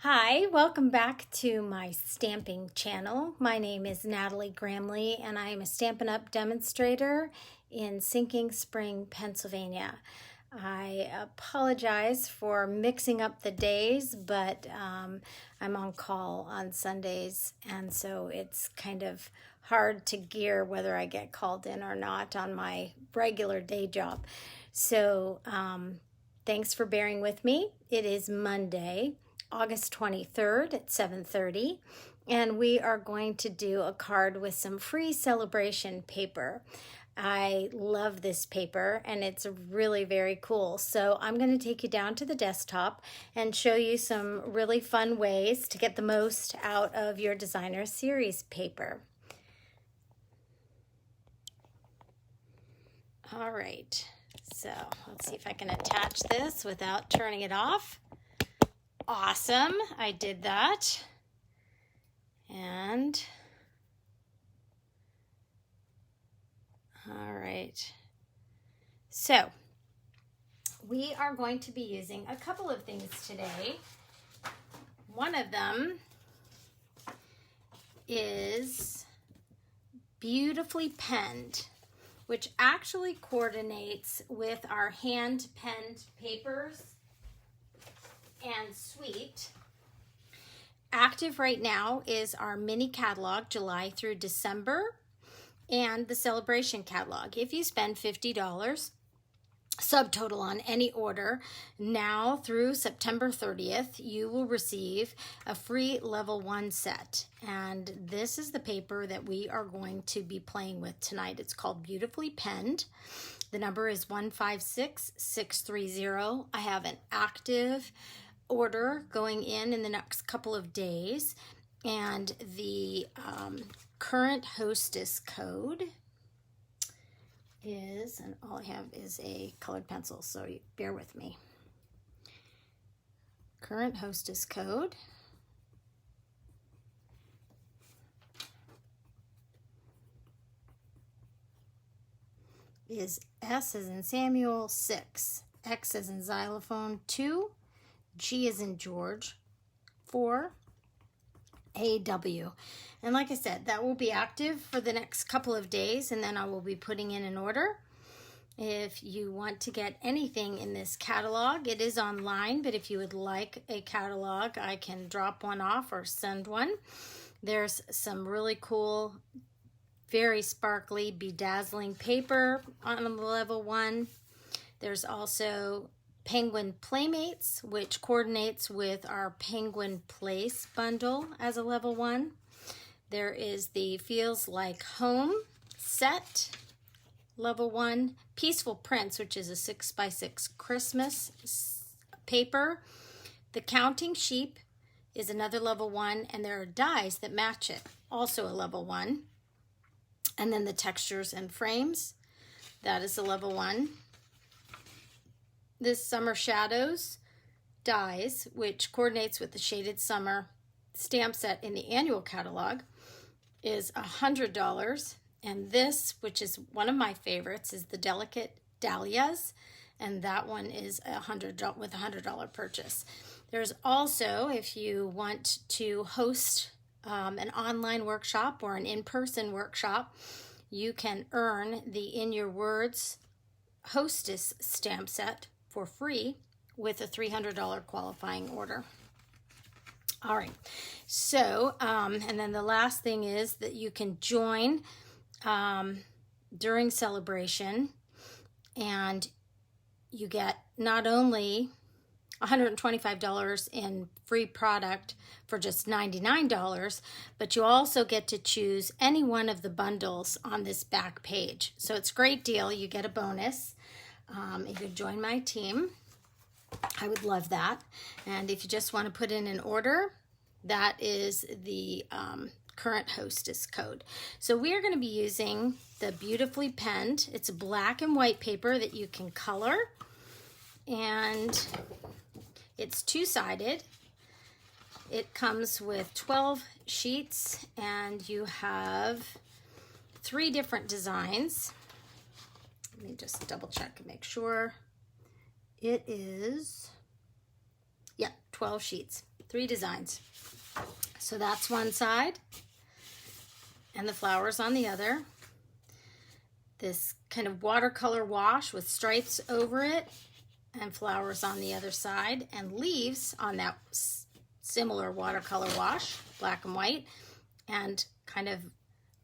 Hi, welcome back to my stamping channel. My name is Natalie Gramley and I am a Stampin' Up! Demonstrator in Sinking Spring, Pennsylvania. I apologize for mixing up the days, but I'm on call on Sundays, and so it's kind of hard to gear whether I get called in or not on my regular day job. So thanks for bearing with me. It is Monday, August 23rd at 7:30, and we are going to do a card with some free Sale-a-bration paper. I love this paper and it's really very cool. So I'm going to take you down to the desktop and show you some really fun ways to get the most out of your designer series paper. All right, so let's see if I can attach this without turning it off. Awesome, I did that. And all right, so we are going to be using a couple of things today. One of them is Beautifully Penned, which actually coordinates with our hand-penned papers and suite. Active right now is our mini catalog, July through December, and the Sale-a-bration catalog. If you spend $50 subtotal on any order now through September 30th, you will receive a free level 1 set. And this is the paper that we are going to be playing with tonight. It's called Beautifully Penned. The number is 156630. I have an active order going in the next couple of days, and the current hostess code is, and all I have is a colored pencil, so bear with me. Current hostess code is S as in Samuel 6, X as in xylophone 2, G as in George 4, AW. And like I said, that will be active for the next couple of days, and then I will be putting in an order. If you want to get anything in this catalog, it is online, but if you would like a catalog, I can drop one off or send one. There's some really cool, very sparkly, bedazzling paper on the level 1. There's also Penguin Playmates, which coordinates with our Penguin Place bundle as a level 1. There is the Feels Like Home set, level 1. Peaceful Prints, which is a 6x6 Christmas paper. The Counting Sheep is another level 1, and there are dies that match it, also a level 1. And then the Textures and Frames, that is a level 1. This Summer Shadows dies, which coordinates with the Shaded Summer stamp set in the annual catalog, is $100. And this, which is one of my favorites, is the Delicate Dahlias, and that one is $100 with a $100 purchase. There's also, if you want to host an online workshop or an in-person workshop, you can earn the In Your Words Hostess stamp set for free with a $300 qualifying order. All right, so and then the last thing is that you can join during Sale-a-bration, and you get not only $125 in free product for just $99, but you also get to choose any one of the bundles on this back page. So it's a great deal. You get a bonus if you join my team. I would love that. And if you just want to put in an order, that is the current hostess code. So we are going to be using the Beautifully Penned. It's a black and white paper that you can color, and it's two-sided. It comes with 12 sheets, and you have 3 different designs. Let me just double check and make sure. It is, yeah, 12 sheets. 3 designs. So that's one side, and the flowers on the other. This kind of watercolor wash with stripes over it, and flowers on the other side, and leaves on that similar watercolor wash, black and white, and kind of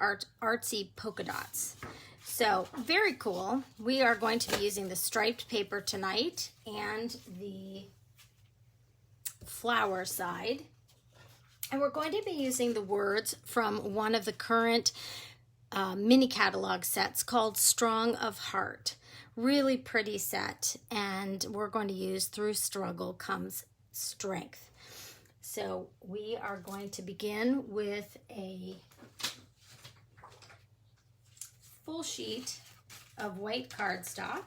artsy polka dots. So very cool. We are going to be using the striped paper tonight and the flower side. And we're going to be using the words from one of the current mini catalog sets called Strong of Heart. Really pretty set, and we're going to use Through Struggle Comes Strength. So we are going to begin with a full sheet of white cardstock.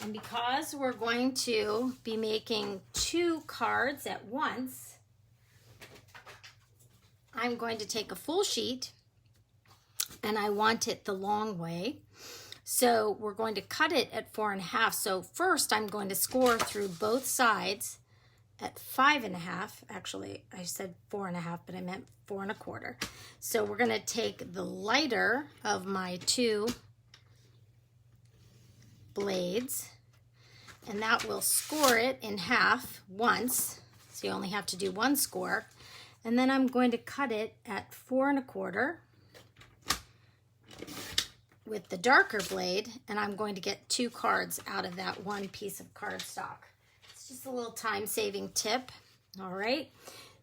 And because we're going to be making 2 cards at once, I'm going to take a full sheet, and I want it the long way. So we're going to cut it at 4.5. So first I'm going to score through both sides at 5.5. Actually, I said 4.5, but I meant 4.25. So we're going to take the lighter of my 2 blades, and that will score it in half once. So you only have to do 1 score. And then I'm going to cut it at 4.25 with the darker blade, and I'm going to get 2 cards out of that 1 piece of cardstock. It's just a little time-saving tip. All right.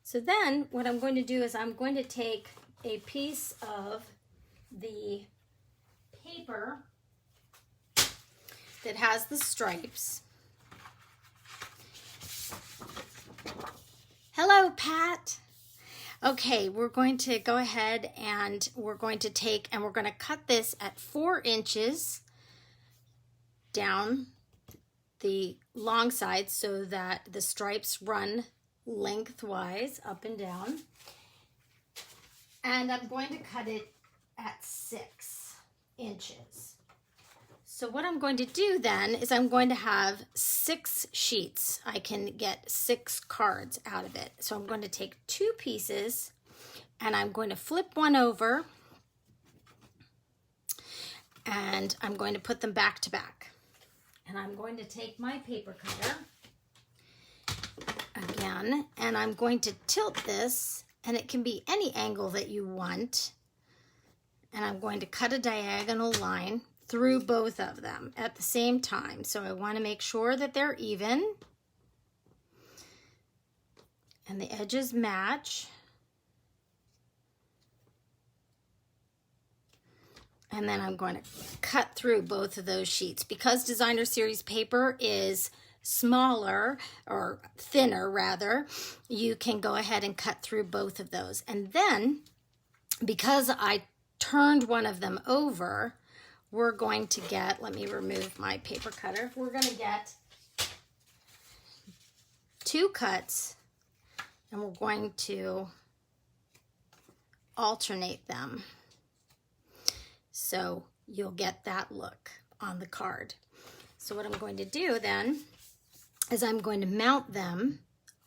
So then what I'm going to do is I'm going to take a piece of the paper that has the stripes. Hello, Pat. Okay, we're going to go ahead and we're going to take and we're going to cut this at 4 inches down the long side so that the stripes run lengthwise up and down. And I'm going to cut it at 6 inches. So what I'm going to do then is I'm going to have 6 sheets. I can get 6 cards out of it. So I'm going to take 2 pieces and I'm going to flip one over and I'm going to put them back to back. And I'm going to take my paper cutter again and I'm going to tilt this, and it can be any angle that you want. And I'm going to cut a diagonal line through both of them at the same time. So I want to make sure that they're even and the edges match. And then I'm going to cut through both of those sheets. Because Designer Series paper is smaller, or thinner rather, you can go ahead and cut through both of those. And then, because I turned one of them over, we're going to get, let me remove my paper cutter, we're going to get 2 cuts, and we're going to alternate them. So you'll get that look on the card. So what I'm going to do then is I'm going to mount them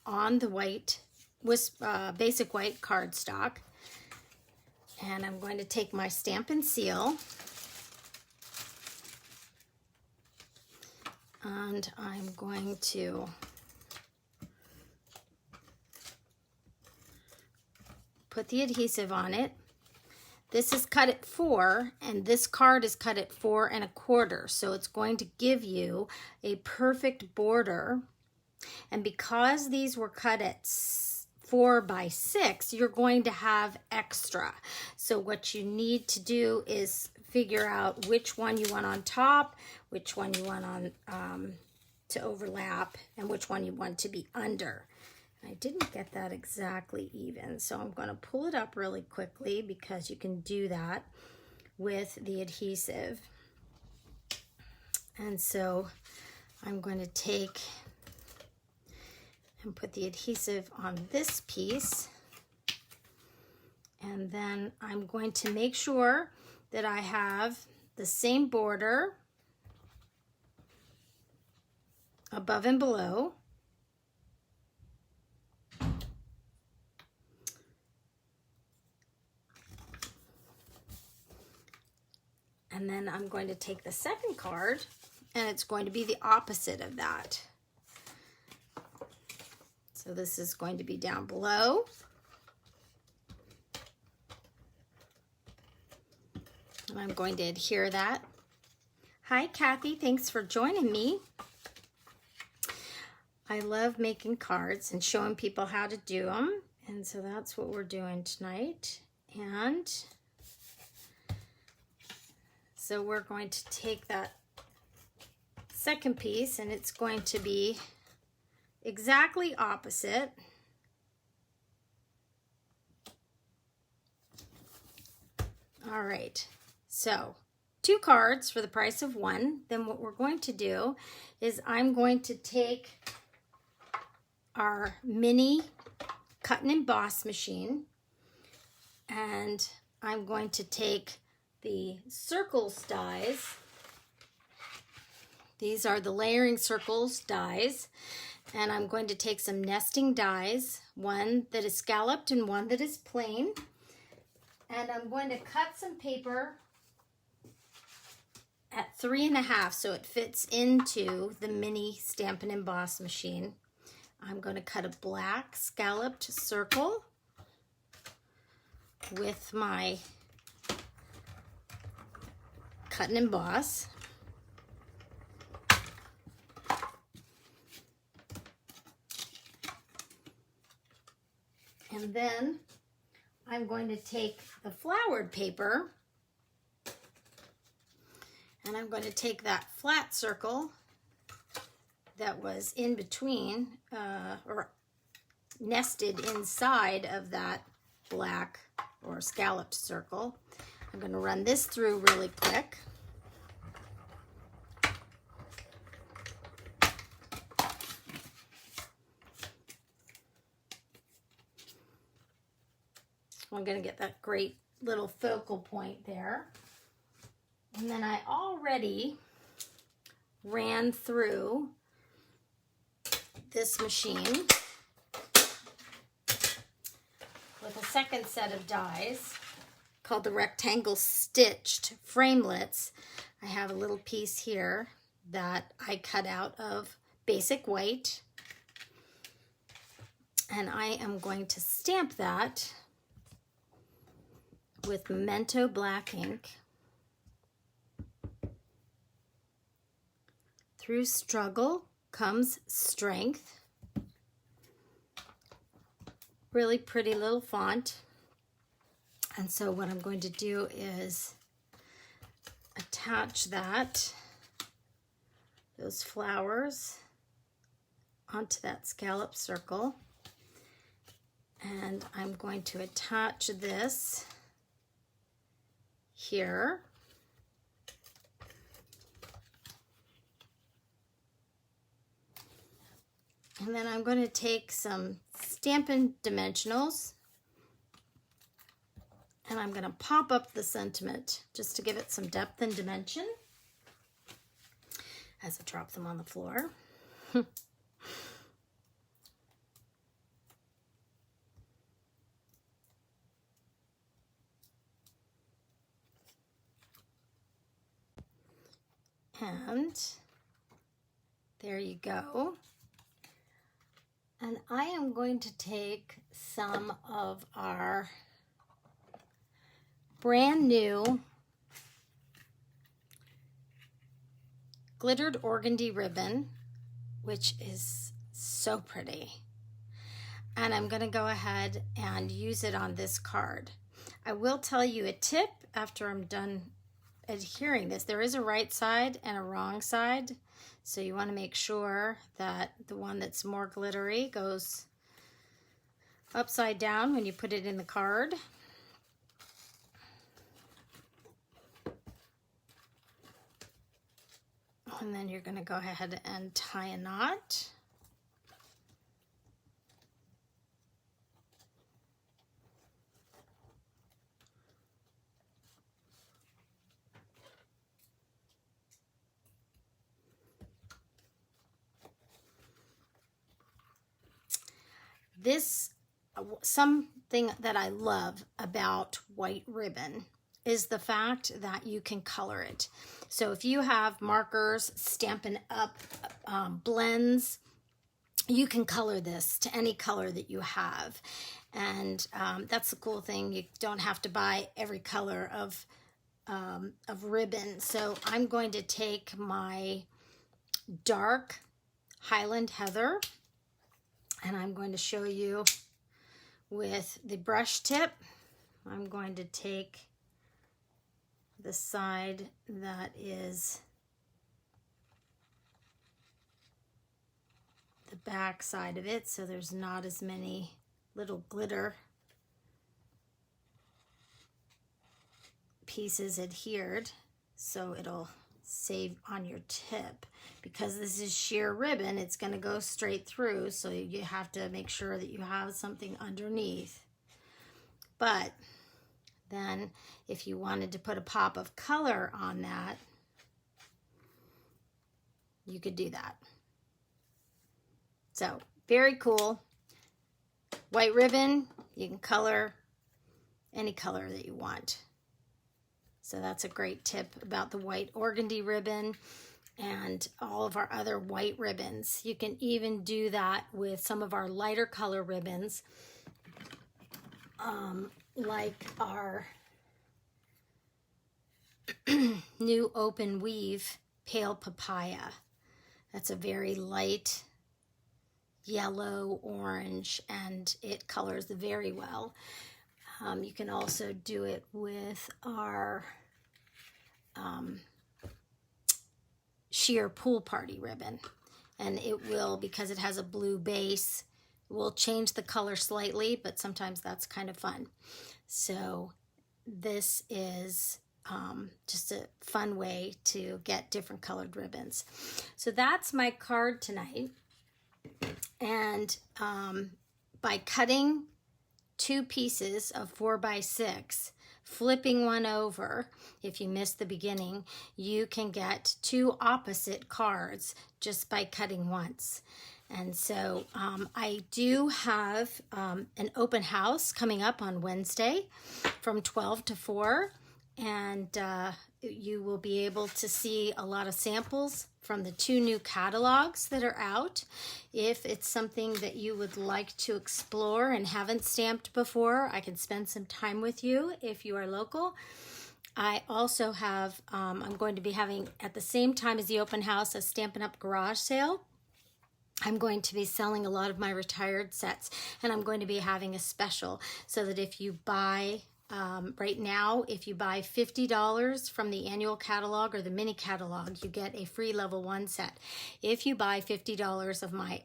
on the white, basic white cardstock. And I'm going to take my Stampin' Seal, and I'm going to put the adhesive on it. This is cut at 4, and this card is cut at 4.25, so it's going to give you a perfect border. And because these were cut at 4 by 6, you're going to have extra. So what you need to do is figure out which one you want on top, which one you want on to overlap, and which one you want to be under. I didn't get that exactly even, so I'm going to pull it up really quickly because you can do that with the adhesive. And so I'm going to take and put the adhesive on this piece, and then I'm going to make sure that I have the same border above and below. then I'm going to take the second card, and it's going to be the opposite of that. So this is going to be down below. And I'm going to adhere that. Hi, Kathy. Thanks for joining me. I love making cards and showing people how to do them. And so that's what we're doing tonight. And so we're going to take that second piece, and it's going to be exactly opposite. All right, so 2 cards for the price of 1. Then what we're going to do is I'm going to take our mini cut and emboss machine, and I'm going to take the circles dies. These are the layering circles dies, and I'm going to take some nesting dies, one that is scalloped and one that is plain, and I'm going to cut some paper at 3.5 so it fits into the mini Stamp and Emboss machine. I'm going to cut a black scalloped circle with my cut and emboss. And then I'm going to take the flowered paper, and I'm going to take that flat circle that was in between or nested inside of that black or scalloped circle. I'm going to run this through really quick. I'm going to get that great little focal point there. And then I already ran through this machine with a second set of dies called the rectangle stitched framelits. I have a little piece here that I cut out of basic white, and I am going to stamp that with Memento black ink. Through struggle comes strength. Really pretty little font. And so what I'm going to do is attach those flowers onto that scallop circle. And I'm going to attach this here. And then I'm going to take some Stampin' Dimensionals, and I'm going to pop up the sentiment just to give it some depth and dimension as I drop them on the floor. And there you go. And I am going to take some of our brand new glittered organdy ribbon, which is so pretty. And I'm going to go ahead and use it on this card. I will tell you a tip after I'm done adhering this. There is a right side and a wrong side. So you want to make sure that the one that's more glittery goes upside down when you put it in the card. And then you're going to go ahead and tie a knot. This, something that I love about white ribbon is the fact that you can color it. So if you have markers, Stampin' Up! Blends, you can color this to any color that you have. And that's the cool thing. You don't have to buy every color of ribbon. So I'm going to take my dark Highland Heather, and I'm going to show you with the brush tip. I'm going to take the side that is the back side of it, so there's not as many little glitter pieces adhered, so it'll save on your tip. Because this is sheer ribbon, it's going to go straight through, so you have to make sure that you have something underneath. But then if you wanted to put a pop of color on that, you could do that. So very cool. White ribbon, you can color any color that you want. So that's a great tip about the white organdy ribbon and all of our other white ribbons. You can even do that with some of our lighter color ribbons, like our new open weave pale papaya. That's a very light yellow orange, and it colors very well. You can also do it with our sheer pool party ribbon, and it will, because it has a blue base, will change the color slightly, but sometimes that's kind of fun. So this is just a fun way to get different colored ribbons. So that's my card tonight. And by cutting 2 pieces of 4x6, flipping one over, if you missed the beginning, you can get 2 opposite cards just by cutting once. And so I do have an open house coming up on Wednesday from 12 to 4. And you will be able to see a lot of samples from the 2 new catalogs that are out. If it's something that you would like to explore and haven't stamped before, I can spend some time with you if you are local. I also have, I'm going to be having, at the same time as the open house, a Stampin' Up! Garage sale. I'm going to be selling a lot of my retired sets, and I'm going to be having a special so that if you buy right now, if you buy $50 from the annual catalog or the mini catalog, you get a free level 1 set. If you buy $50 of my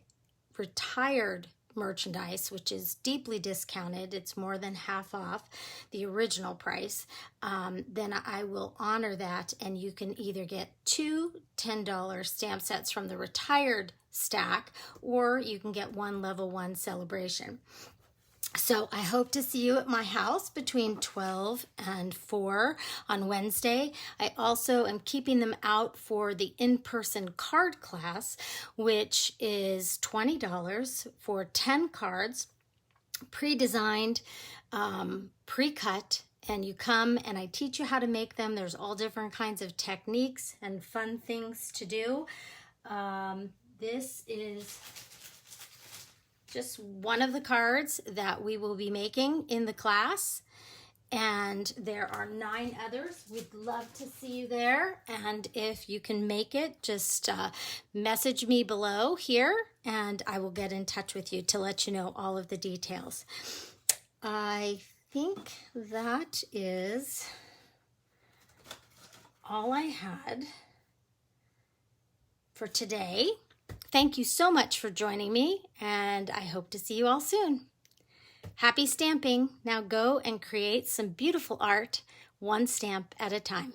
retired merchandise, which is deeply discounted, it's more than half off the original price, then I will honor that, and you can either get 2 $10 stamp sets from the retired stack, or you can get 1 level 1 celebration. So I hope to see you at my house between 12 and 4 on Wednesday. I also am keeping them out for the in-person card class, which is $20 for 10 cards, pre-designed, pre-cut, and you come and I teach you how to make them. There's all different kinds of techniques and fun things to do. This is just one of the cards that we will be making in the class, and there are 9 others. We'd love to see you there, and if you can make it, just message me below here and I will get in touch with you to let you know all of the details. I think that is all I had for today. Thank you so much for joining me, and I hope to see you all soon. Happy stamping. Now go and create some beautiful art, one stamp at a time.